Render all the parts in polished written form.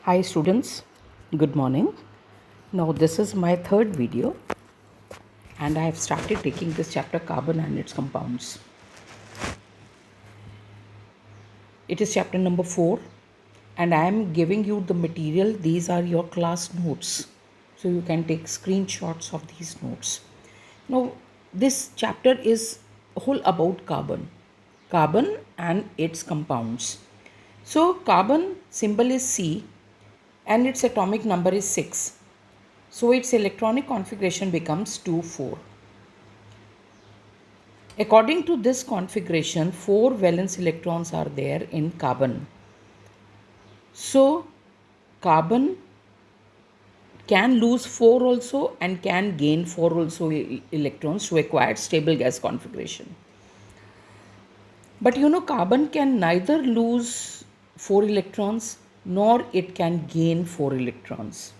Hi students, good morning. Now this is my third video and I have started taking this chapter carbon and its compounds. It is chapter number 4 and I am giving you the material. These are your class notes. So you can take screenshots of these notes. Now this chapter is whole about carbon and its compounds. So carbon symbol is C and its atomic number is 6. So its electronic configuration becomes 2,4. According to this configuration, 4 valence electrons are there in carbon. So carbon can lose 4 also and can gain 4 also electrons to acquire stable gas configuration. But carbon can neither lose 4 electrons nor it can gain 4 electrons.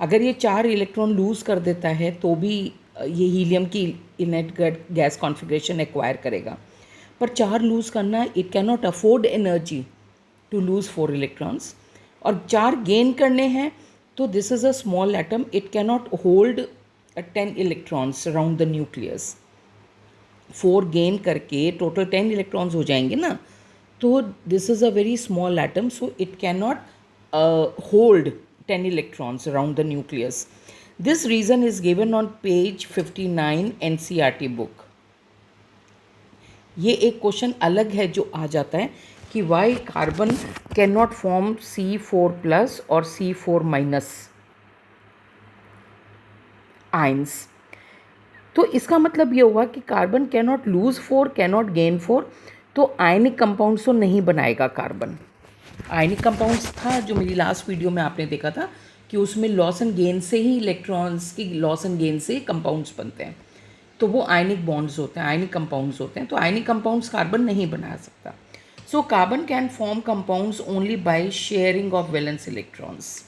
अगर ये 4 electron loose कर देता है तो भी ये helium की इनेट gas configuration acquire करेगा, पर 4 लूज़ करना it can not afford energy to lose 4 electrons, और 4 गेन करने हैं तो this is a small atom, it can not hold 10 electrons around the nucleus. 4 gain करके टोटल 10 इलेक्ट्रॉन्स हो जाएंगे ना, तो this is a very small atom, so it can not hold 10 electrons around the nucleus. This reason is given on page 59 NCERT book. ये एक question अलग है जो आ जाता है कि why carbon can not form C4+ और C4- आइंस. तो इसका मतलब ये हुआ कि carbon can not lose 4, can not gain 4, तो आयनिक कंपाउंड्स तो नहीं बनाएगा कार्बन. आयनिक कंपाउंड्स था जो मेरी लास्ट वीडियो में आपने देखा था कि उसमें लॉस एंड गेन से ही इलेक्ट्रॉन्स की लॉस एंड गेन से कंपाउंड्स बनते हैं, तो वो आयनिक बॉन्ड्स होते हैं, आयनिक कंपाउंड्स होते हैं. तो आयनिक कंपाउंड्स कार्बन नहीं बना सकता. So carbon can form compounds only by sharing of valence electrons.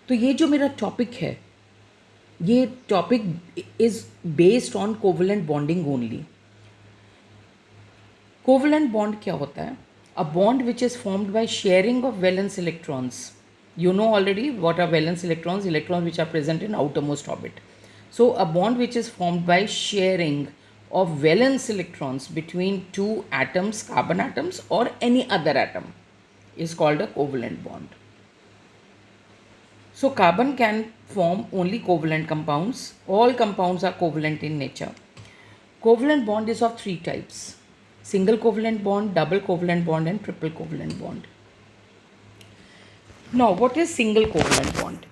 तो ये जो मेरा टॉपिक है, ये topic is based on covalent bonding only. Covalent bond क्या होता है? A bond which is formed by sharing of valence electrons. You know already what are valence electrons, electrons which are present in outermost orbit. So a bond which is formed by sharing of valence electrons between two atoms, carbon atoms or any other atom, is called a covalent bond. So carbon can form only covalent compounds. All compounds are covalent in nature. Covalent bond is of 3 types: single covalent bond, double covalent bond and triple covalent bond. Now, what is single covalent bond?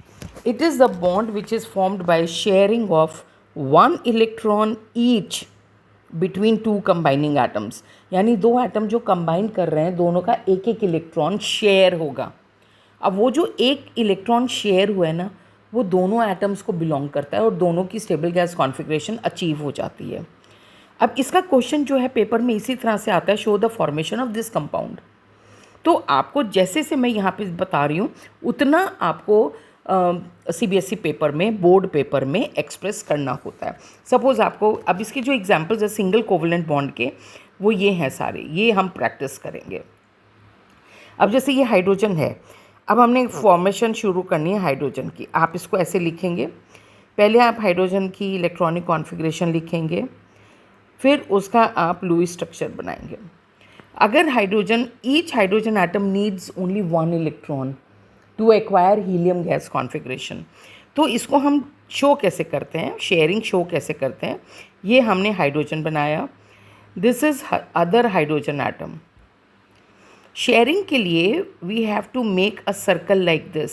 It is the bond which is formed by sharing of 1 electron each between 2 combining atoms. यानी 2 atom जो combine कर रहे हैं, दोनों का एक एक electron share होगा. अब वो जो एक इलेक्ट्रॉन शेयर हुआ है ना, वो दोनों एटम्स को बिलोंग करता है और दोनों की स्टेबल गैस कॉन्फ़िगरेशन अचीव हो जाती है. अब इसका क्वेश्चन जो है पेपर में इसी तरह से आता है, show the formation of this compound. तो आपको जैसे से मैं यहाँ पे बता रही हूँ उतना आपको CBSE पेपर में, बोर्ड पेपर में एक्सप्रेस करना होता है. सपोज़ आपको अब इसके जो एग्जांपल्स है सिंगल कोवलेंट बॉन्ड के, वो ये हैं सारे, ये हम प्रैक्टिस करेंगे. अब जैसे ये हाइड्रोजन है, अब हमने फॉर्मेशन शुरू करनी है हाइड्रोजन की. आप इसको ऐसे लिखेंगे, पहले आप हाइड्रोजन की इलेक्ट्रॉनिक कॉन्फ़िगरेशन लिखेंगे, फिर उसका आप लुईस स्ट्रक्चर बनाएंगे. अगर hydrogen, each hydrogen atom needs only 1 electron to acquire helium gas configuration. तो इसको हम शो कैसे करते हैं, शेयरिंग शो कैसे करते हैं? ये हमने हाइड्रोजन बनाया, this is other hydrogen atom. Sharing के लिए we have to make a circle like this.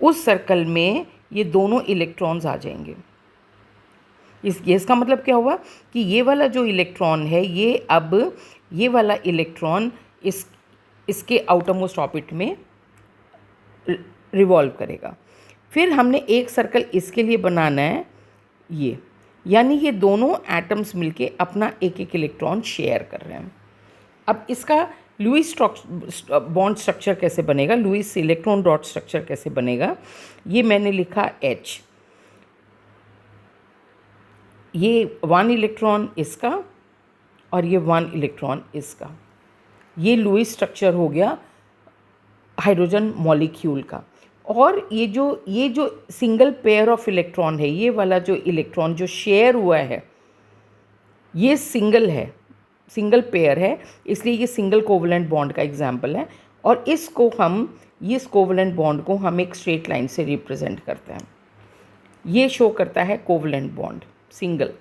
उस सर्कल में ये दोनों इलेक्ट्रॉन्स आ जाएंगे. इसका मतलब क्या हुआ कि ये वाला जो इलेक्ट्रॉन है, ये अब ये वाला इलेक्ट्रॉन इसके आउटरमोस्ट ऑर्बिट में रिवॉल्व करेगा. फिर हमने एक सर्कल इसके लिए बनाना है, ये यानी ये दोनों एटम्स मिलके अपना एक एक इलेक्ट्रॉन शेयर कर रहे हैं. अब इसका लुईस बॉन्ड स्ट्रक्चर कैसे बनेगा, लुईस इलेक्ट्रॉन डॉट स्ट्रक्चर कैसे बनेगा, ये मैंने लिखा H. ये 1 इलेक्ट्रॉन इसका और ये 1 इलेक्ट्रॉन इसका। ये लुईस स्ट्रक्चर हो गया हाइड्रोजन मॉलिक्यूल का। और ये जो सिंगल पेयर ऑफ इलेक्ट्रॉन है, ये वाला जो इलेक्ट्रॉन जो शेयर हुआ है, ये सिंगल पेयर है, इसलिए ये सिंगल कोवलेंट बॉन्ड का एग्जाम्पल है। और इस कोवलेंट बॉन्ड को हम एक स्ट्रेट लाइन से रिप्रेजेंट करते हैं। ये शो करता है कोवलेंट बॉन्ड सिंगल।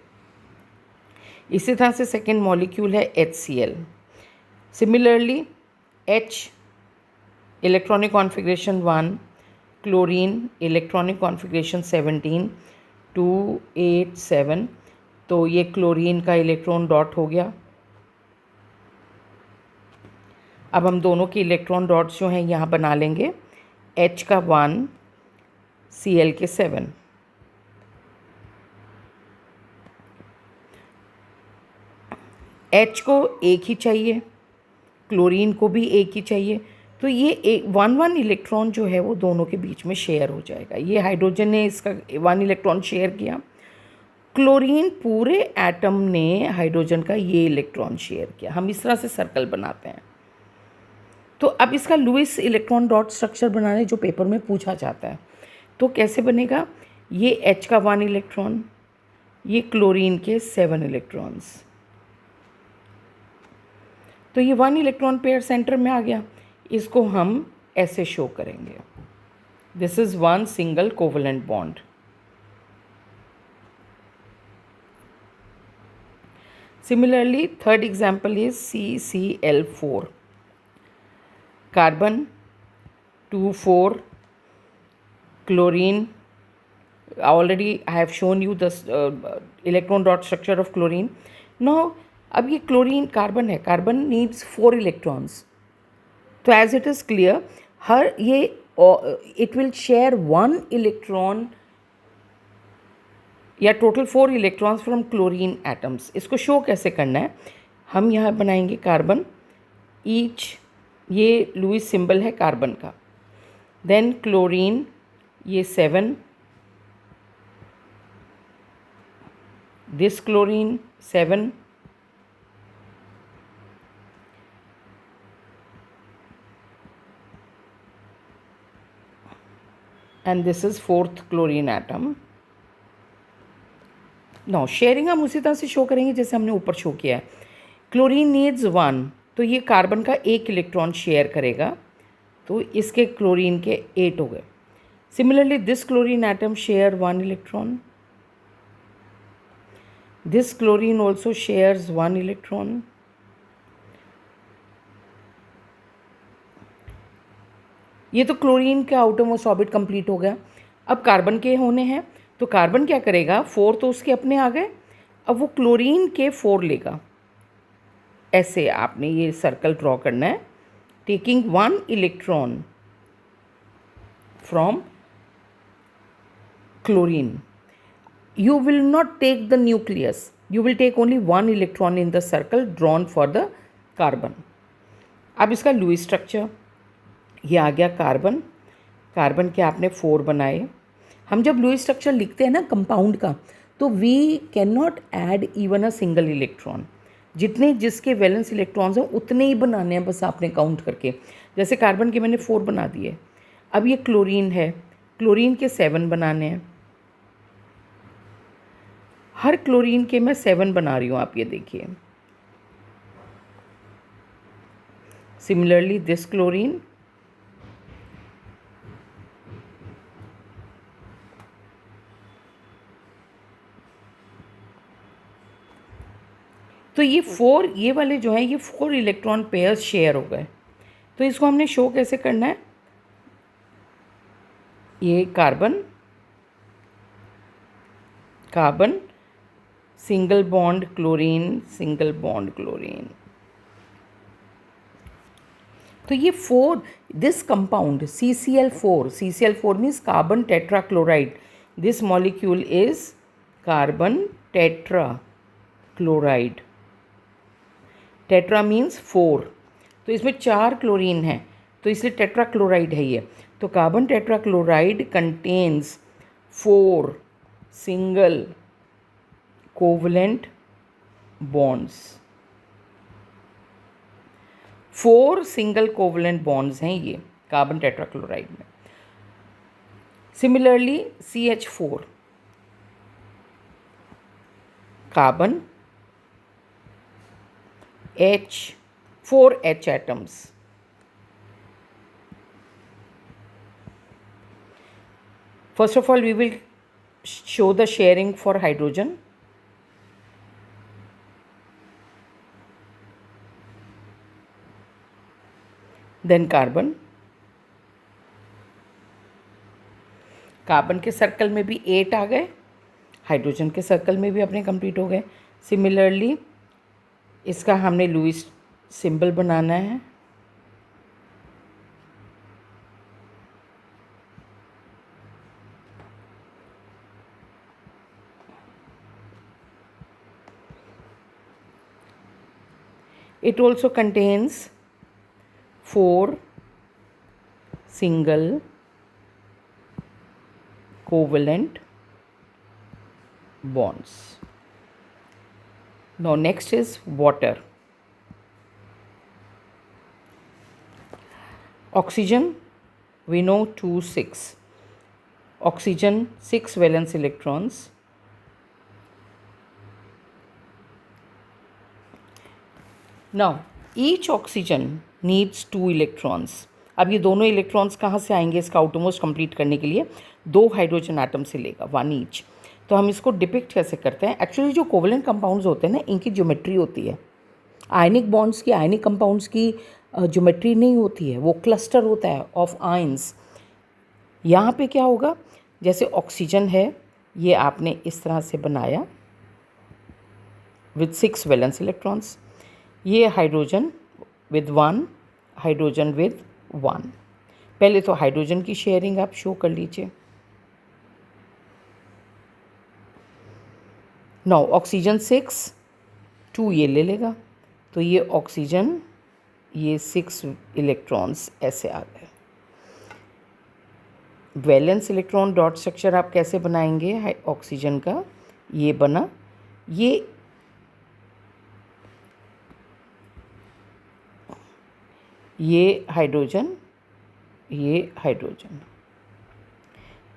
इसी तरह से सेकेंड मॉलिक्यूल है HCl। Similarly H electronic configuration 1, chlorine electronic configuration 17, 2, 8, 7। तो ये क्लोरीन का इलेक्ट्रॉन डॉट हो गया। अब हम दोनों के इलेक्ट्रॉन डॉट्स जो हैं यहाँ बना लेंगे। H का 1, Cl के 7। H को एक ही चाहिए, क्लोरीन को भी एक ही चाहिए, तो ये एक 1 इलेक्ट्रॉन जो है वो दोनों के बीच में शेयर हो जाएगा। ये हाइड्रोजन ने इसका 1 इलेक्ट्रॉन शेयर किया, क्लोरीन पूरे एटम ने हाइड्रोजन का ये इलेक्ट्रॉन शेयर किया। हम इस तरह से सर्कल बनाते हैं। तो अब इसका लुईस इलेक्ट्रॉन डॉट स्ट्रक्चर बनाने जो पेपर में पूछा जाता है, तो कैसे बनेगा? ये H का 1 इलेक्ट्रॉन, ये क्लोरीन के 7 इलेक्ट्रॉन्स, तो ये 1 इलेक्ट्रॉन पेयर सेंटर में आ गया। इसको हम ऐसे शो करेंगे, this is 1 single covalent bond. Similarly third example is CCl4, carbon 2, 4, chlorine. Already I have shown you the electron dot structure of chlorine. Now अब ये क्लोरीन कार्बन है, कार्बन नीड्स 4 इलेक्ट्रॉन्स। तो एज इट इज़ क्लियर, हर ये it will share 1 electron या total 4 electrons from chlorine atoms. इसको show कैसे करना है? हम यहाँ बनाएंगे कार्बन, ईच, ये लुईस सिंबल है कार्बन का, देन क्लोरीन ये 7, this chlorine 7, and this is 4th chlorine atom. Now sharing हम उसी तरह से शो करेंगे जैसे हमने ऊपर शो किया है। क्लोरीन नीड्स 1, तो ये कार्बन का 1 इलेक्ट्रॉन शेयर करेगा, तो इसके क्लोरीन के 8 हो गए। Similarly this chlorine atom share 1 electron, this chlorine also shares 1 electron, ये तो क्लोरीन का आउटरमोस्ट ऑर्बिट कंप्लीट हो गया। अब कार्बन के होने हैं, तो कार्बन क्या करेगा? 4 तो उसके अपने आ गए, अब वो क्लोरीन के 4 लेगा। ऐसे आपने ये सर्कल ड्रॉ करना है, taking 1 electron from chlorine. You will not take the nucleus, you will take only 1 electron in the circle drawn for the carbon. अब इसका लुईस स्ट्रक्चर, ये आ गया कार्बन, कार्बन के आपने 4 बनाए। हम जब लुईस स्ट्रक्चर लिखते हैं ना कंपाउंड का, तो we can not add even a single electron, जितने जिसके वैलेंस इलेक्ट्रॉन्स हैं उतने ही बनाने हैं बस आपने काउंट करके। जैसे कार्बन के मैंने 4 बना दिए। अब ये क्लोरीन है, क्लोरीन के 7 बनाने हैं, हर क्लोरीन के मैं 7 बना रही हूँ, आप ये देखिए। सिमिलरली दिस क्लोरीन, तो ये 4, ये वाले जो हैं ये 4 इलेक्ट्रॉन पेयर्स शेयर हो गए। तो इसको हमने शो कैसे करना है? ये carbon, carbon, single bond chlorine, single bond chlorine. तो ये 4, this compound CCl4, CCl4 means carbon tetra chloride, this molecule is carbon tetra chloride. Tetra means 4, तो इसमें 4 क्लोरीन है, तो इसलिए टेट्रा क्लोराइड है ये। तो carbon tetra chloride contains 4 single covalent bonds, 4 single covalent bonds हैं ये कार्बन टेट्राक्लोराइड में। Similarly CH4 carbon H atoms, first of all we will show the sharing for hydrogen, then carbon के circle में भी 8 आ गए, हाइड्रोजन के circle में भी अपने कंप्लीट हो गए। सिमिलरली इसका हमने लुईस सिंबल बनाना है, it also contains 4 single covalent bonds. Now next is water. Oxygen, we know 2 6. Oxygen 6 valence electrons. Now each oxygen needs 2 electrons. अब ये दोनों इलेक्ट्रॉन्स कहाँ से आएंगे इसका आउटरमोस्ट कंप्लीट करने के लिए? 2 हाइड्रोजन एटम से लेगा, 1 ईच। तो हम इसको डिपिक्ट कैसे करते हैं? एक्चुअली जो कोवलेंट कंपाउंड्स होते हैं ना, इनकी ज्योमेट्री होती है। आयनिक बॉन्ड्स की, आयनिक कंपाउंड्स की ज्योमेट्री नहीं होती है, वो क्लस्टर होता है ऑफ आयंस। यहाँ पे क्या होगा, जैसे ऑक्सीजन है, ये आपने इस तरह से बनाया विद 6 वैलेंस इलेक्ट्रॉन्स। ये हाइड्रोजन विद 1, हाइड्रोजन विद 1। पहले तो हाइड्रोजन की शेयरिंग आप शो कर लीजिए। नाउ ऑक्सीजन 6, 2 ये ले लेगा, तो ये ऑक्सीजन, ये 6 इलेक्ट्रॉन्स ऐसे आ गए। वैलेंस इलेक्ट्रॉन डॉट स्ट्रक्चर आप कैसे बनाएंगे ऑक्सीजन का? ये बना, ये हाइड्रोजन, ये हाइड्रोजन,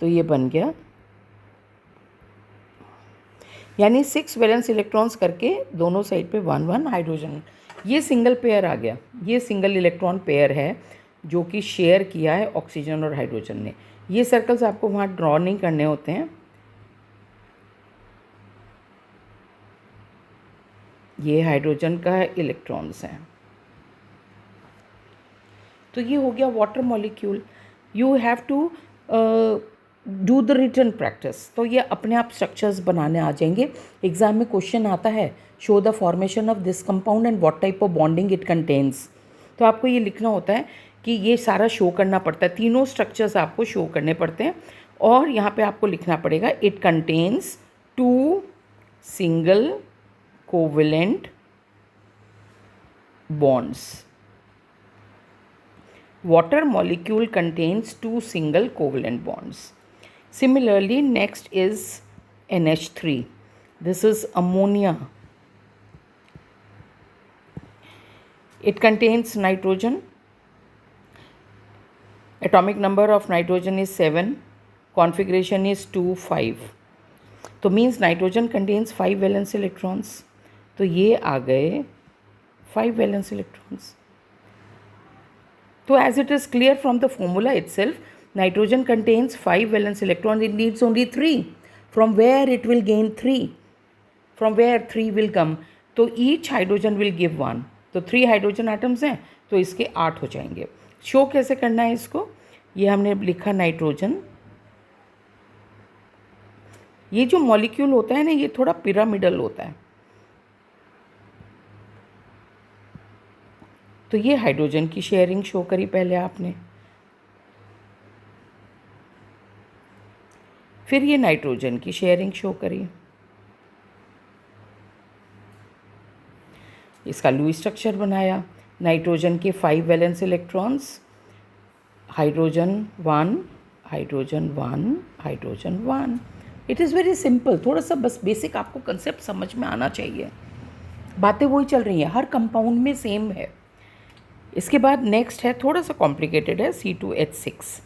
तो ये बन गया, यानी 6 वैलेंस इलेक्ट्रॉन्स करके दोनों साइड पे 1 1 हाइड्रोजन। ये सिंगल पेयर आ गया, ये सिंगल इलेक्ट्रॉन पेयर है जो कि शेयर किया है ऑक्सीजन और हाइड्रोजन ने। ये सर्कल्स आपको वहाँ ड्रॉ नहीं करने होते हैं। ये हाइड्रोजन का इलेक्ट्रॉन्स हैं। तो ये हो गया water molecule. You have to do the written practice, तो ये अपने आप स्ट्रक्चर्स बनाने आ जाएंगे। एग्जाम में क्वेश्चन आता है, show the formation of this compound and what type of bonding it contains. तो आपको ये लिखना होता है कि ये सारा शो करना पड़ता है, तीनों स्ट्रक्चर्स आपको शो करने पड़ते हैं। और यहाँ पे आपको लिखना पड़ेगा it contains 2 single covalent bonds. Water molecule contains 2 single covalent bonds. Similarly, next is NH3. This is ammonia. It contains nitrogen. Atomic number of nitrogen is 7. Configuration is 2 5. तो means nitrogen contains 5 valence electrons. तो ये आ गए 5 valence electrons. So as it is clear from the formula itself, nitrogen contains 5 valence electrons. It needs only 3. From where it will gain 3? From where 3 will come? तो each hydrogen will give 1. तो 3 hydrogen atoms हैं, तो इसके 8 हो जाएंगे। Show कैसे करना है इसको? ये हमने लिखा नाइट्रोजन। ये जो मॉलिक्यूल होता है ना, ये थोड़ा पिरामिडल होता है। तो ये हाइड्रोजन की शेयरिंग शो करी पहले आपने, फिर ये नाइट्रोजन की शेयरिंग शो करी। इसका लुईस स्ट्रक्चर बनाया, नाइट्रोजन के 5 valence electrons, hydrogen 1, hydrogen 1, hydrogen 1। It is very simple, थोड़ा सा बस बेसिक आपको कंसेप्ट समझ में आना चाहिए। बातें वही चल रही हैं, हर कंपाउंड में सेम है। इसके बाद नेक्स्ट है, थोड़ा सा कॉम्प्लिकेटेड है, C2H6।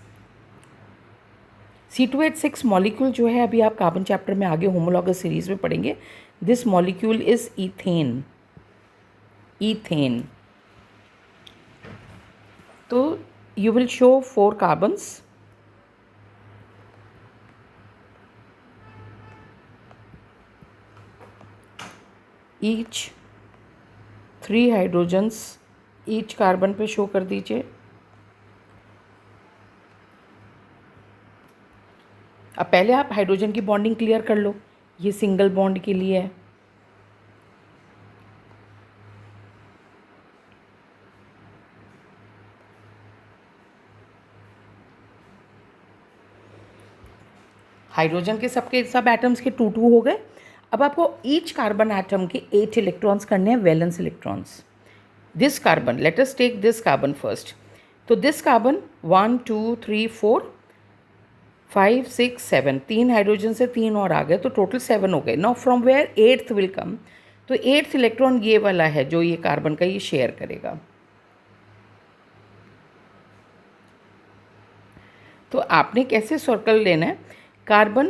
C2H6 मॉलिक्यूल जो है, अभी आप कार्बन चैप्टर में आगे होमोलॉगस सीरीज में पढ़ेंगे। This molecule is ethane. Ethane, तो you will show 4 carbons, each 3 hydrogens each carbon पे शो कर दीजिए। अब पहले आप हाइड्रोजन की बॉन्डिंग क्लियर कर लो, ये सिंगल बॉन्ड के लिए है। हाइड्रोजन के सब एटम्स के 2 हो गए। अब आपको ईच कार्बन एटम के 8 इलेक्ट्रॉन्स करने हैं, valence electrons. This carbon, let us take this carbon first. तो दिस कार्बन 1 2 3 4 5 6 7, 3 हाइड्रोजन से 3 और आ गए, तो टोटल 7 हो गए। Now from where 8th will come, तो 8th इलेक्ट्रॉन ये वाला है जो ये कार्बन का ये शेयर करेगा। तो आपने कैसे सर्कल लेना है, कार्बन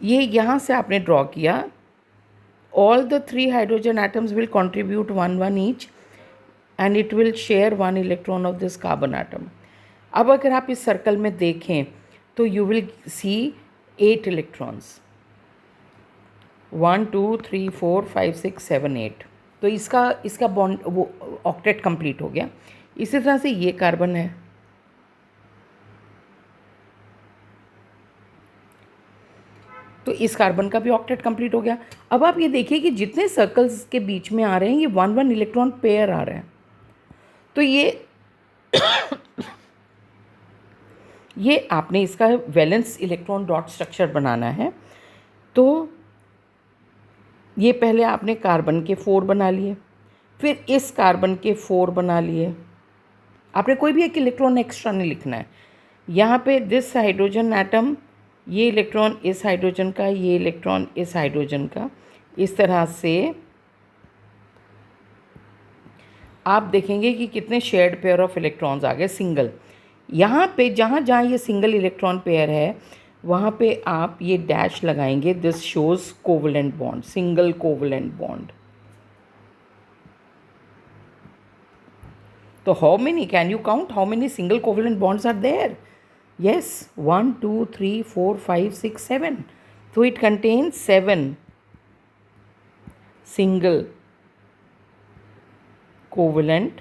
ये यहाँ से आपने ड्रॉ किया, all the 3 hydrogen atoms will contribute 1 each and it will share 1 electron of this carbon atom. अब अगर आप इस सर्कल में देखें तो यू विल सी 8 इलेक्ट्रॉन्स, 1 2 3 4 5 6 7 8। तो इसका बॉन्ड वो ऑक्टेट कंप्लीट हो गया। इसी तरह से ये कार्बन है, तो इस कार्बन का भी ऑक्टेट कंप्लीट हो गया। अब आप ये देखिए कि जितने सर्कल्स के बीच में आ रहे हैं, ये 1 इलेक्ट्रॉन पेयर आ रहे हैं। तो ये आपने इसका वैलेंस इलेक्ट्रॉन डॉट स्ट्रक्चर बनाना है। तो ये पहले आपने कार्बन के 4 बना लिए, फिर इस कार्बन के 4 बना लिए। आपने कोई भी एक इलेक्ट्रॉन एक्स्ट्रा नहीं लिखना है। यहाँ पे दिस हाइड्रोजन एटम, ये इलेक्ट्रॉन इस हाइड्रोजन का, ये इलेक्ट्रॉन इस हाइड्रोजन का, इस तरह से आप देखेंगे कि कितने शेयर्ड पेयर ऑफ इलेक्ट्रॉन्स आ गए सिंगल। यहाँ पे जहाँ जहाँ ये सिंगल इलेक्ट्रॉन पेयर है, वहाँ पे आप ये डैश लगाएंगे, this shows covalent bond, single covalent bond. तो how many, can you count how many single covalent bonds are there? Yes, 1 2 3 4 5 6 7. So it contains 7 single covalent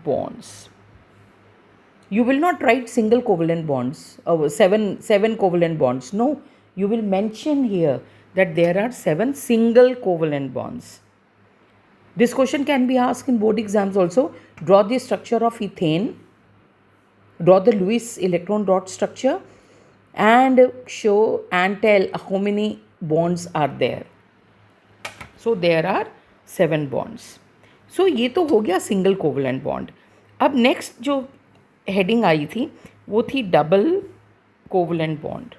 bonds. You will not write single covalent bonds, seven covalent bonds. No, you will mention here that there are 7 single covalent bonds. This question can be asked in board exams also. Draw the structure of ethane. Draw the Lewis electron dot structure and show and tell how many bonds are there. So there are 7 bonds. So ये तो हो गया single covalent bond. अब next जो heading आई थी वो थी double covalent bond.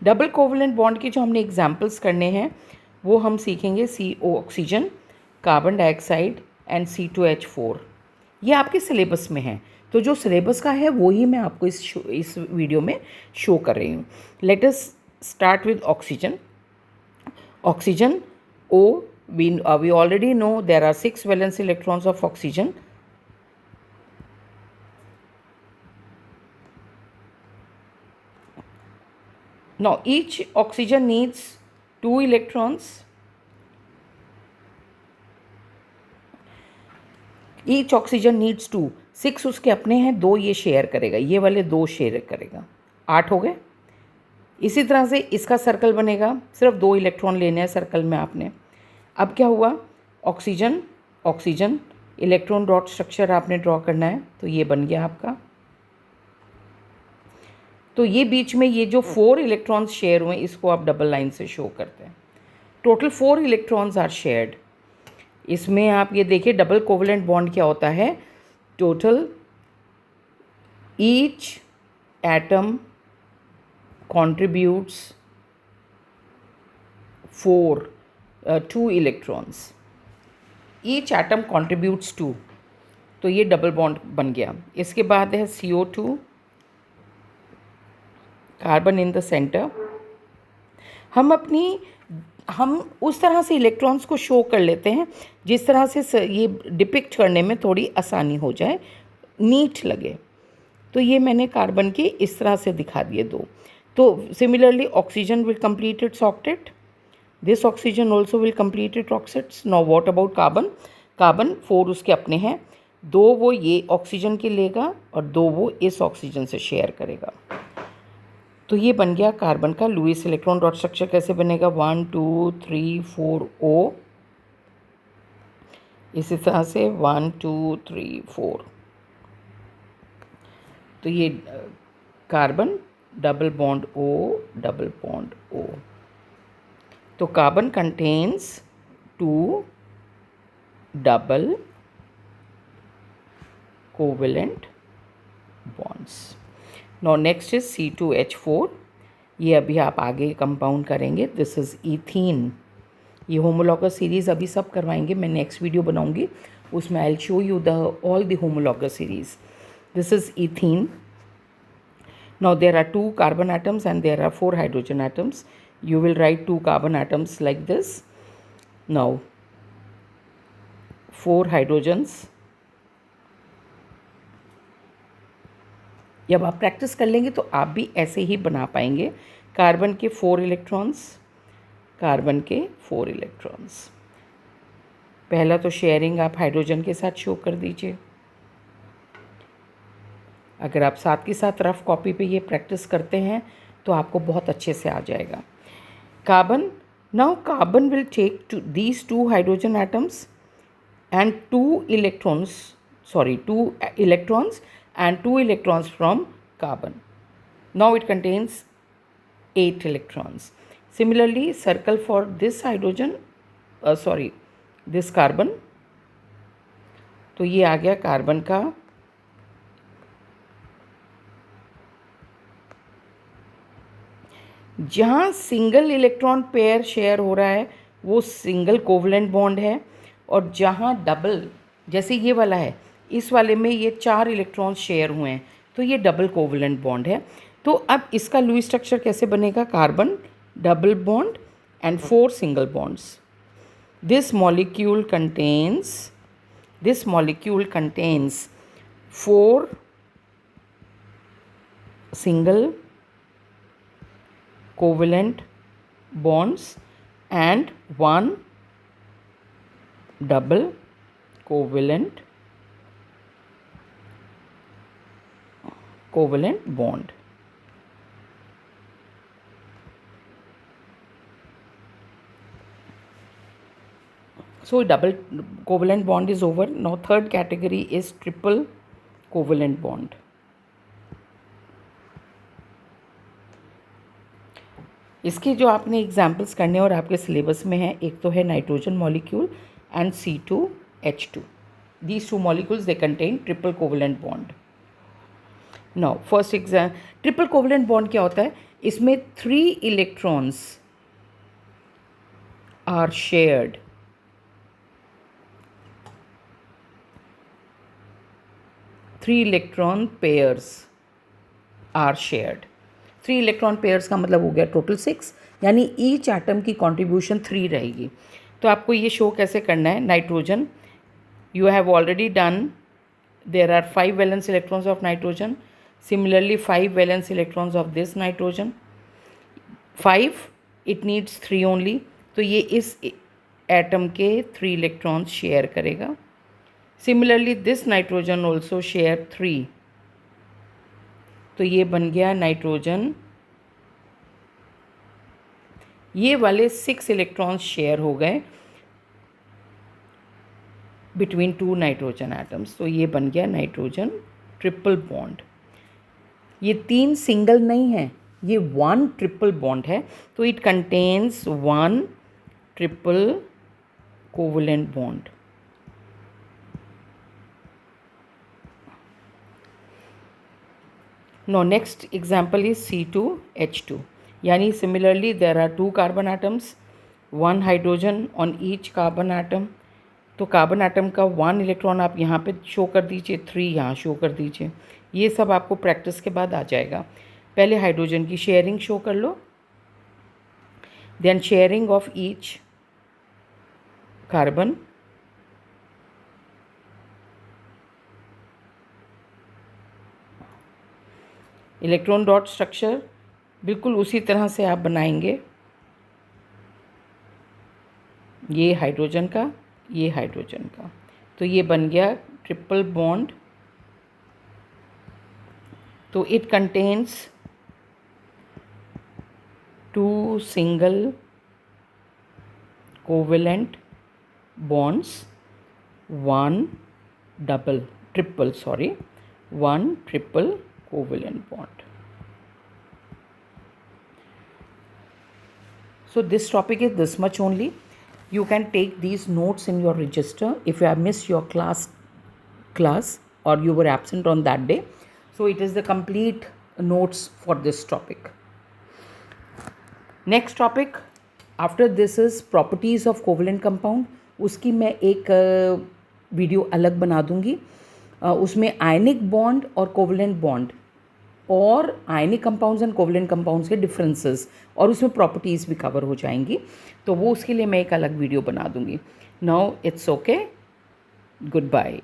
Double covalent bond के जो हमने एग्जाम्पल्स करने हैं वो हम सीखेंगे, CO oxygen, carbon dioxide and C2H4। ये आपके सिलेबस में है, तो जो सिलेबस का है वो ही मैं आपको इस वीडियो में शो कर रही हूँ। Let us start with oxygen. Oxygen O, we already know there are 6 valence electrons of oxygen. Now each oxygen needs 2 electrons. Each oxygen needs 2, 6 उसके अपने हैं, 2 ये शेयर करेगा, ये वाले 2 शेयर करेगा, 8 हो गए। इसी तरह से इसका सर्कल बनेगा, सिर्फ 2 इलेक्ट्रॉन लेने हैं सर्कल में आपने। अब क्या हुआ, oxygen oxygen, electron dot structure आपने ड्रॉ करना है, तो ये बन गया आपका। तो ये बीच में ये जो 4 इलेक्ट्रॉन्स शेयर हुए, इसको आप डबल लाइन से शो करते हैं। Total 4 electrons are shared. इसमें आप ये देखिए डबल कोवलेंट बॉन्ड क्या होता है, total each atom contributes 2 electrons. Each atom contributes 2. तो ये डबल बॉन्ड बन गया. इसके बाद है CO2, carbon in the centre. हम उस तरह से इलेक्ट्रॉन्स को शो कर लेते हैं जिस तरह से ये डिपिक्ट करने में थोड़ी आसानी हो जाए, नीट लगे. तो ये मैंने कार्बन के इस तरह से दिखा दिए 2. तो similarly oxygen will complete it's octet. This oxygen also will complete it octets. Now what about carbon? Carbon 4 उसके अपने हैं, 2 वो ये ऑक्सीजन के लेगा और 2 वो इस ऑक्सीजन से शेयर करेगा. तो ये बन गया कार्बन का लुईस इलेक्ट्रॉन डॉट स्ट्रक्चर. कैसे बनेगा? 1 2 3 4 O. इसी तरह से 1 2 3 4. तो ये carbon double bond O, double bond O. तो carbon contains 2 double covalent bonds. Now next is C2H4. ये अभी आप आगे कंपाउंड करेंगे. This is ethene. ये होमोलॉगस सीरीज़ अभी सब करवाएंगे, मैं नेक्स्ट वीडियो बनाऊंगी उसमें. I will show you the all the homologous series. This is ethene. Now there are 2 carbon atoms and there are 4 hydrogen atoms. You will write 2 carbon atoms like this. Now 4 hydrogens. जब आप practice कर लेंगे तो आप भी ऐसे ही बना पाएंगे. कार्बन के 4 इलेक्ट्रॉन्स, कार्बन के 4 इलेक्ट्रॉन्स. पहला तो शेयरिंग आप हाइड्रोजन के साथ शो कर दीजिए. अगर आप साथ के साथ रफ कॉपी पे ये प्रैक्टिस करते हैं तो आपको बहुत अच्छे से आ जाएगा. Carbon, now carbon will take these 2 hydrogen atoms and 2 electrons and 2 electrons from carbon. Now it contains 8 electrons. Similarly, circle for this hydrogen, this carbon. तो ये आ गया कार्बन का जहाँ सिंगल इलेक्ट्रॉन पेयर शेयर हो रहा है वो सिंगल कोवलेंट बॉन्ड है, और जहाँ डबल, जैसे ये वाला है, इस वाले में ये 4 इलेक्ट्रॉन्स शेयर हुए हैं तो ये डबल कोवलेंट बॉन्ड है. तो अब इसका लुईस स्ट्रक्चर कैसे बनेगा? Carbon double bond and 4 single bonds. This molecule contains 4 single covalent bonds and 1 double covalent bond. So double covalent bond is over. Now third category is triple covalent bond. इसके जो आपने examples करने और आपके syllabus में है, एक तो है nitrogen molecule and C2H2. These 2 molecules they contain triple covalent bond. Now first exam, triple covalent bond क्या होता है? इसमें 3 electrons are shared. 3 electron pairs are shared. 3 electron pairs का मतलब हो गया टोटल 6, यानी ईच एटम की कॉन्ट्रीब्यूशन 3 रहेगी. तो आपको ये शो कैसे करना है? Nitrogen, you have already done, there are 5 valence electrons of nitrogen. Similarly 5 valence electrons of this nitrogen. 5, it needs 3 only. तो ये इस एटम के 3 इलेक्ट्रॉन्स शेयर करेगा. Similarly this nitrogen also share 3. तो ये बन गया नाइट्रोजन. ये वाले 6 इलेक्ट्रॉन्स शेयर हो गए बिटवीन 2 नाइट्रोजन एटम्स. तो ये बन गया नाइट्रोजन ट्रिपल बॉन्ड. ये 3 सिंगल नहीं है, ये 1 ट्रिपल बॉन्ड है. तो it contains 1 triple covalent bond. Now next example is C2H2. Yani similarly there are two carbon atoms, one hydrogen on each carbon atom. तो कार्बन आटम का 1 electron आप यहाँ पे शो कर दीजिए, 3 यहाँ शो कर दीजिए. ये सब आपको प्रैक्टिस के बाद आ जाएगा. पहले हाइड्रोजन की शेयरिंग शो कर लो, then sharing of each carbon, electron dot structure बिल्कुल उसी तरह से आप बनाएंगे. ये हाइड्रोजन का, ये हाइड्रोजन का, तो ये बन गया ट्रिपल बॉन्ड. तो it contains 2 single covalent bonds, 1 triple covalent bond. So this topic is this much only. You can take these notes in your register if you have missed your class or you were absent on that day. So it is the complete notes for this topic. Next topic after this is properties of covalent compound. उसकी मैं एक video अलग बना दूंगी. उसमें ionic bond और covalent bond और ionic compounds and covalent compounds के डिफरेंसेस और उसमें प्रॉपर्टीज़ भी कवर हो जाएंगी. तो वो उसके लिए मैं एक अलग वीडियो बना दूंगी. Now it's okay, good bye.